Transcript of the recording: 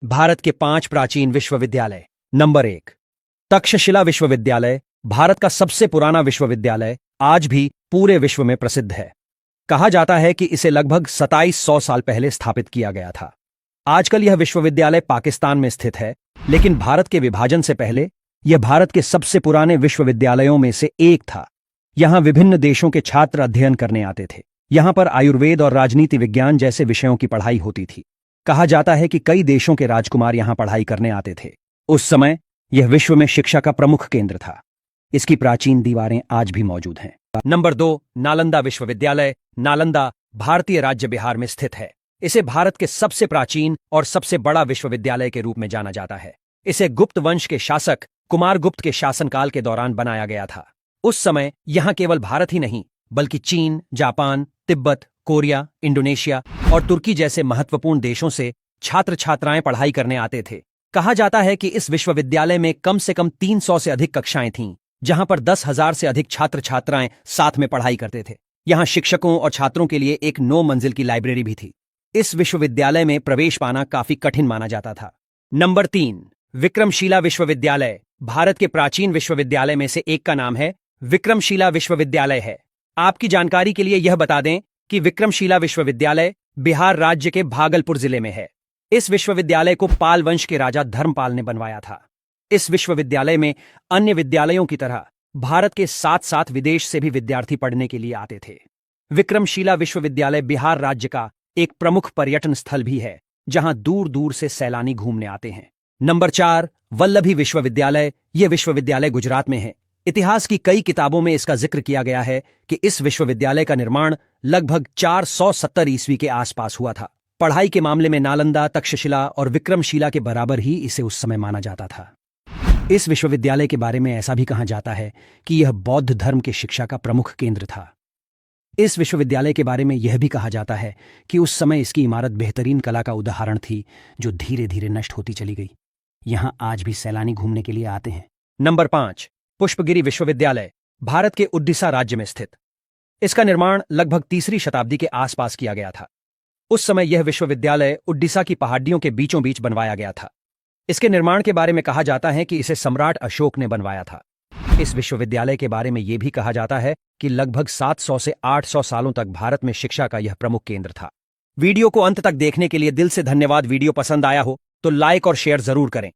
भारत के 5 प्राचीन विश्वविद्यालय। नंबर 1, तक्षशिला विश्वविद्यालय। भारत का सबसे पुराना विश्वविद्यालय, आज भी पूरे विश्व में प्रसिद्ध है। कहा जाता है कि इसे लगभग 2700 साल पहले स्थापित किया गया था। आजकल यह विश्वविद्यालय पाकिस्तान में स्थित है, लेकिन भारत के विभाजन से पहले यह भारत के सबसे पुराने विश्वविद्यालयों में से एक था। यहां विभिन्न देशों के छात्र अध्ययन करने आते थे। यहां पर आयुर्वेद और राजनीति विज्ञान जैसे विषयों की पढ़ाई होती थी। कहा जाता है कि कई देशों के राजकुमार यहां पढ़ाई करने आते थे। उस समय यह विश्व में शिक्षा का प्रमुख केंद्र था। इसकी प्राचीन दीवारें आज भी मौजूद हैं। नंबर 2, नालंदा विश्वविद्यालय। नालंदा भारतीय राज्य बिहार में स्थित है। इसे भारत के सबसे प्राचीन और सबसे बड़ा विश्वविद्यालय के रूप में जाना जाता है। इसे गुप्त वंश के शासक कुमारगुप्त के शासनकाल के दौरान बनाया गया था। उस समय यहां केवल भारत ही नहीं, बल्कि चीन, जापान, तिब्बत, कोरिया, इंडोनेशिया और तुर्की जैसे महत्वपूर्ण देशों से छात्र छात्राएं पढ़ाई करने आते थे। कहा जाता है कि इस विश्वविद्यालय में कम से कम 300 से अधिक कक्षाएं थीं, जहां पर 10,000 से अधिक छात्र छात्राएं साथ में पढ़ाई करते थे। यहां शिक्षकों और छात्रों के लिए एक 9 मंजिल की लाइब्रेरी भी थी। इस विश्वविद्यालय में प्रवेश पाना काफी कठिन माना जाता था। नंबर 3, विक्रमशिला विश्वविद्यालय। भारत के प्राचीन विश्वविद्यालय में से एक का नाम है विक्रमशिला विश्वविद्यालय है। आपकी जानकारी के लिए यह बता दें कि विक्रमशिला विश्वविद्यालय बिहार राज्य के भागलपुर जिले में है। इस विश्वविद्यालय को पाल वंश के राजा धर्मपाल ने बनवाया था। इस विश्वविद्यालय में अन्य विद्यालयों की तरह भारत के साथ साथ विदेश से भी विद्यार्थी पढ़ने के लिए आते थे। विक्रमशिला विश्वविद्यालय बिहार राज्य का एक प्रमुख पर्यटन स्थल भी है, जहां दूर दूर से सैलानी घूमने आते हैं। नंबर 4, वल्लभी विश्वविद्यालय। यह विश्वविद्यालय गुजरात में है। इतिहास की कई किताबों में इसका जिक्र किया गया है कि इस विश्वविद्यालय का निर्माण लगभग 470 ईस्वी के आसपास हुआ था। पढ़ाई के मामले में नालंदा, तक्षशिला और विक्रमशिला के बराबर ही इसे उस समय माना जाता था। इस विश्वविद्यालय के बारे में ऐसा भी कहा जाता है कि यह बौद्ध धर्म की शिक्षा का प्रमुख केंद्र था। इस विश्वविद्यालय के बारे में यह भी कहा जाता है कि उस समय इसकी इमारत बेहतरीन कला का उदाहरण थी, जो धीरे धीरे नष्ट होती चली गई। यहां आज भी सैलानी घूमने के लिए आते हैं। नंबर 5, पुष्पगिरी विश्वविद्यालय। भारत के उड़ीसा राज्य में स्थित। इसका निर्माण लगभग 3वीं शताब्दी के आसपास किया गया था। उस समय यह विश्वविद्यालय उड़ीसा की पहाड़ियों के बीचों बीच बनवाया गया था। इसके निर्माण के बारे में कहा जाता है कि इसे सम्राट अशोक ने बनवाया था। इस विश्वविद्यालय के बारे में यह भी कहा जाता है कि लगभग 700 से 800 सालों तक भारत में शिक्षा का यह प्रमुख केंद्र था। वीडियो को अंत तक देखने के लिए दिल से धन्यवाद। वीडियो पसंद आया हो तो लाइक और शेयर जरूर करें।